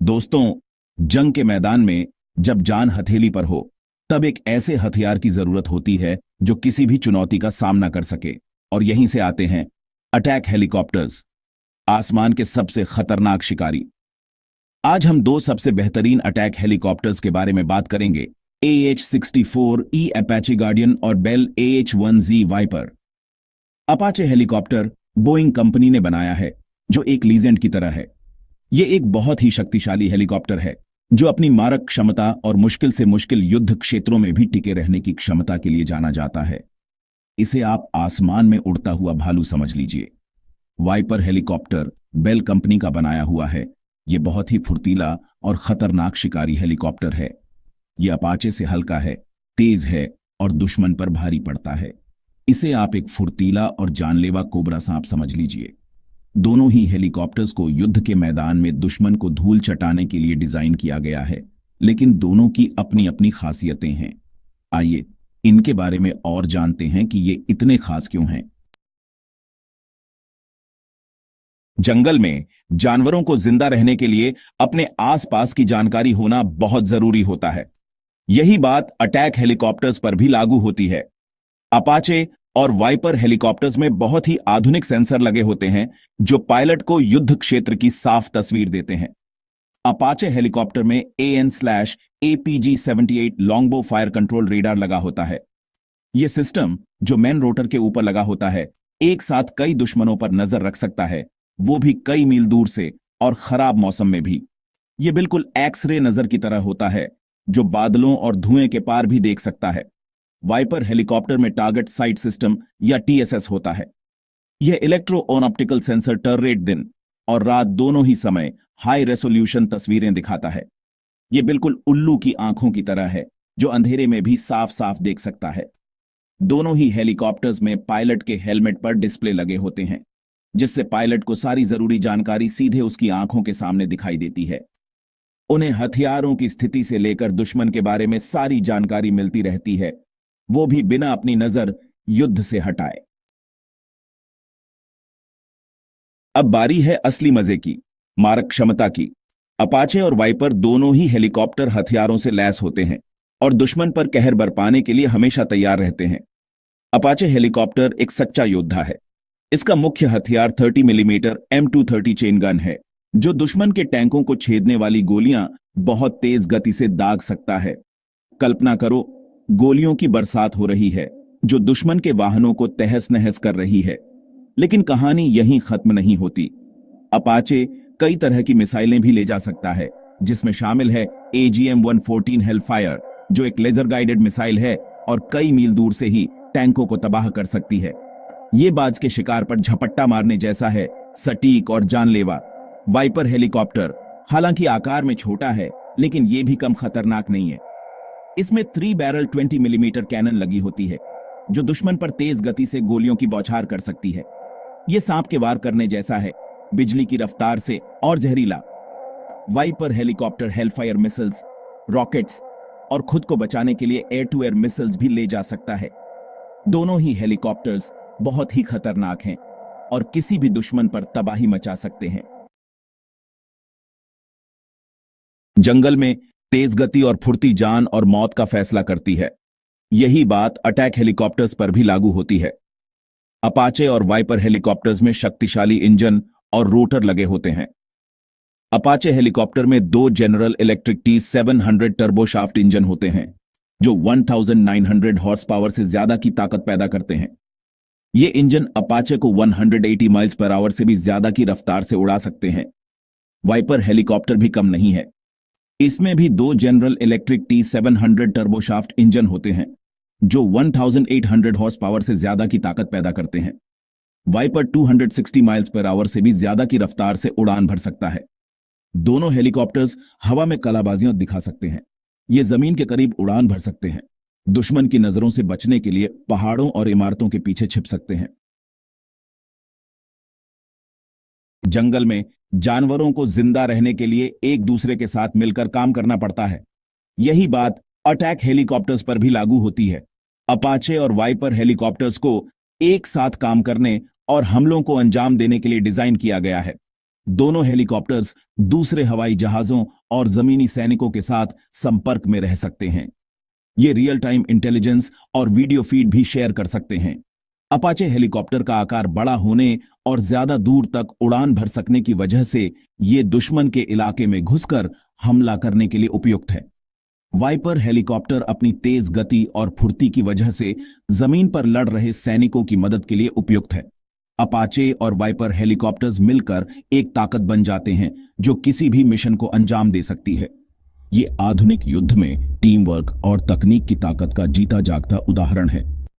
दोस्तों, जंग के मैदान में जब जान हथेली पर हो, तब एक ऐसे हथियार की जरूरत होती है जो किसी भी चुनौती का सामना कर सके। और यहीं से आते हैं अटैक हेलीकॉप्टर्स, आसमान के सबसे खतरनाक शिकारी। आज हम दो सबसे बेहतरीन अटैक हेलीकॉप्टर्स के बारे में बात करेंगे, AH-64E अपाचे गार्डियन और Bell AH-1Z Viper. Apache helicopter Boeing company ने बनाया है, जो एक लीजेंड की तरह है। ये एक बहुत ही शक्तिशाली हेलीकॉप्टर है जो अपनी मारक क्षमता और मुश्किल से मुश्किल युद्ध क्षेत्रों में भी टिके रहने की क्षमता के लिए जाना जाता है। इसे आप आसमान में उड़ता हुआ भालू समझ लीजिए। वाइपर हेलीकॉप्टर बेल कंपनी का बनाया हुआ है। ये बहुत ही फुर्तीला और खतरनाक शिकारी हेलीकॉप्टर है। यह अपाचे से हल्का है, तेज है और दुश्मन पर भारी पड़ता है। इसे आप एक फुर्तीला और जानलेवा कोबरा सांप समझ लीजिए। दोनों ही हेलीकॉप्टर्स को युद्ध के मैदान में दुश्मन को धूल चटाने के लिए डिजाइन किया गया है, लेकिन दोनों की अपनी अपनी खासियतें हैं। आइए इनके बारे में और जानते हैं कि ये इतने खास क्यों हैं। जंगल में जानवरों को जिंदा रहने के लिए अपने आसपास की जानकारी होना बहुत जरूरी होता है। यही बात अटैक हेलीकॉप्टर्स पर भी लागू होती है। अपाचे और वाइपर हेलीकॉप्टर्स में बहुत ही आधुनिक सेंसर लगे होते हैं जो पायलट को युद्ध क्षेत्र की साफ तस्वीर देते हैं। अपाचे हेलीकॉप्टर में AN/APG-78 लॉन्गबो फायर कंट्रोल रेडार लगा होता है। यह सिस्टम, जो मेन रोटर के ऊपर लगा होता है, एक साथ कई दुश्मनों पर नजर रख सकता है, वो भी कई मील दूर से और खराब मौसम में भी। यह बिल्कुल एक्स-रे नजर की तरह होता है, जो बादलों और धुएं के पार भी देख सकता है। वाइपर हेलीकॉप्टर में टारगेट साइट सिस्टम या TSS होता है। यह electro on optical sensor turret दिन और रात दोनों ही समय हाई रेसोल्यूशन तस्वीरें दिखाता है। यह बिल्कुल उल्लू की आंखों की तरह है, जो अंधेरे में भी साफ साफ देख सकता है। दोनों ही हेलीकॉप्टर्स में पायलट के हेलमेट पर डिस्प्ले लगे होते हैं, जिससे पायलट को सारी जरूरी जानकारी सीधे उसकी आंखों के सामने दिखाई देती है। उन्हें हथियारों की स्थिति से लेकर दुश्मन के बारे में सारी जानकारी मिलती रहती है, वो भी बिना अपनी नजर युद्ध से हटाए। अब बारी है असली मजे की, मारक क्षमता की। अपाचे और वाइपर दोनों ही हेलीकॉप्टर हथियारों से लैस होते हैं और दुश्मन पर कहर बरपाने के लिए हमेशा तैयार रहते हैं। अपाचे हेलीकॉप्टर एक सच्चा योद्धा है। इसका मुख्य हथियार 30 मिलीमीटर M230 चेन गन है, जो दुश्मन के टैंकों को छेदने वाली गोलियां बहुत तेज गति से दाग सकता है। कल्पना करो, गोलियों की बरसात हो रही है जो दुश्मन के वाहनों को तहस नहस कर रही है। लेकिन कहानी यहीं खत्म नहीं होती। अपाचे कई तरह की मिसाइलें भी ले जा सकता है, जिसमें शामिल है AGM-114 हेलफायर, जो एक लेजर गाइडेड मिसाइल है और कई मील दूर से ही टैंकों को तबाह कर सकती है। ये बाज के शिकार पर झपट्टा मारने जैसा है, सटीक और जानलेवा। वाइपर हेलीकॉप्टर हालांकि आकार में छोटा है, लेकिन यह भी कम खतरनाक नहीं है। इसमें 3 बैरल 20 मिलीमीटर कैनन लगी होती है, जो दुश्मन पर तेज गति से गोलियों की बौछार कर सकती है। यह सांप के वार करने जैसा है, बिजली की रफ्तार से और जहरीला। Viper helicopter Hellfire missiles, rockets और खुद को बचाने के लिए एयर टू एयर मिसाइल्स भी ले जा सकता है। दोनों ही हेलीकॉप्टर्स बहुत ही खतरनाक हैं और किसी भी दुश्मन पर तबाही मचा सकते हैं। जंगल में तेज गति और फुर्ती जान और मौत का फैसला करती है। यही बात अटैक हेलीकॉप्टर्स पर भी लागू होती है। अपाचे और वाइपर हेलीकॉप्टर्स में शक्तिशाली इंजन और रोटर लगे होते हैं। अपाचे हेलीकॉप्टर में 2 general electric T700 turboshaft engine होते हैं, जो 1900 हॉर्स पावर से ज्यादा की ताकत पैदा करते हैं। ये इंजन अपाचे को 180 माइल्स पर आवर से भी ज्यादा की रफ्तार से उड़ा सकते हैं। वाइपर हेलीकॉप्टर भी कम नहीं है। इसमें भी 2 general electric T700 turboshaft engine होते हैं, जो 1800 हॉर्स पावर से ज्यादा की ताकत पैदा करते हैं। वाइपर 260 माइल्स पर आवर से भी ज्यादा की रफ्तार से उड़ान भर सकता है। दोनों हेलीकॉप्टर्स हवा में कलाबाजियां दिखा सकते हैं। ये जमीन के करीब उड़ान भर सकते हैं। दुश्मन की नजरों से बचने के लिए पहाड़ों और इमारतों के पीछे छिप सकते हैं। जंगल में जानवरों को जिंदा रहने के लिए एक दूसरे के साथ मिलकर काम करना पड़ता है। यही बात अटैक हेलीकॉप्टर्स पर भी लागू होती है। अपाचे और वाइपर हेलीकॉप्टर्स को एक साथ काम करने और हमलों को अंजाम देने के लिए डिजाइन किया गया है। दोनों हेलीकॉप्टर्स दूसरे हवाई जहाजों और जमीनी सैनिकों के साथ संपर्क में रह सकते हैं। ये रियल टाइम इंटेलिजेंस और वीडियो फीड भी शेयर कर सकते हैं। अपाचे हेलीकॉप्टर का आकार बड़ा होने और ज्यादा दूर तक उड़ान भर सकने की वजह से ये दुश्मन के इलाके में घुसकर हमला करने के लिए उपयुक्त है। वाइपर हेलीकॉप्टर अपनी तेज गति और फुर्ती की वजह से जमीन पर लड़ रहे सैनिकों की मदद के लिए उपयुक्त है। अपाचे और वाइपर हेलीकॉप्टर्स मिलकर एक ताकत बन जाते हैं जो किसी भी मिशन को अंजाम दे सकती है। ये आधुनिक युद्ध में टीम वर्क और तकनीक की ताकत का जीता जागता उदाहरण है।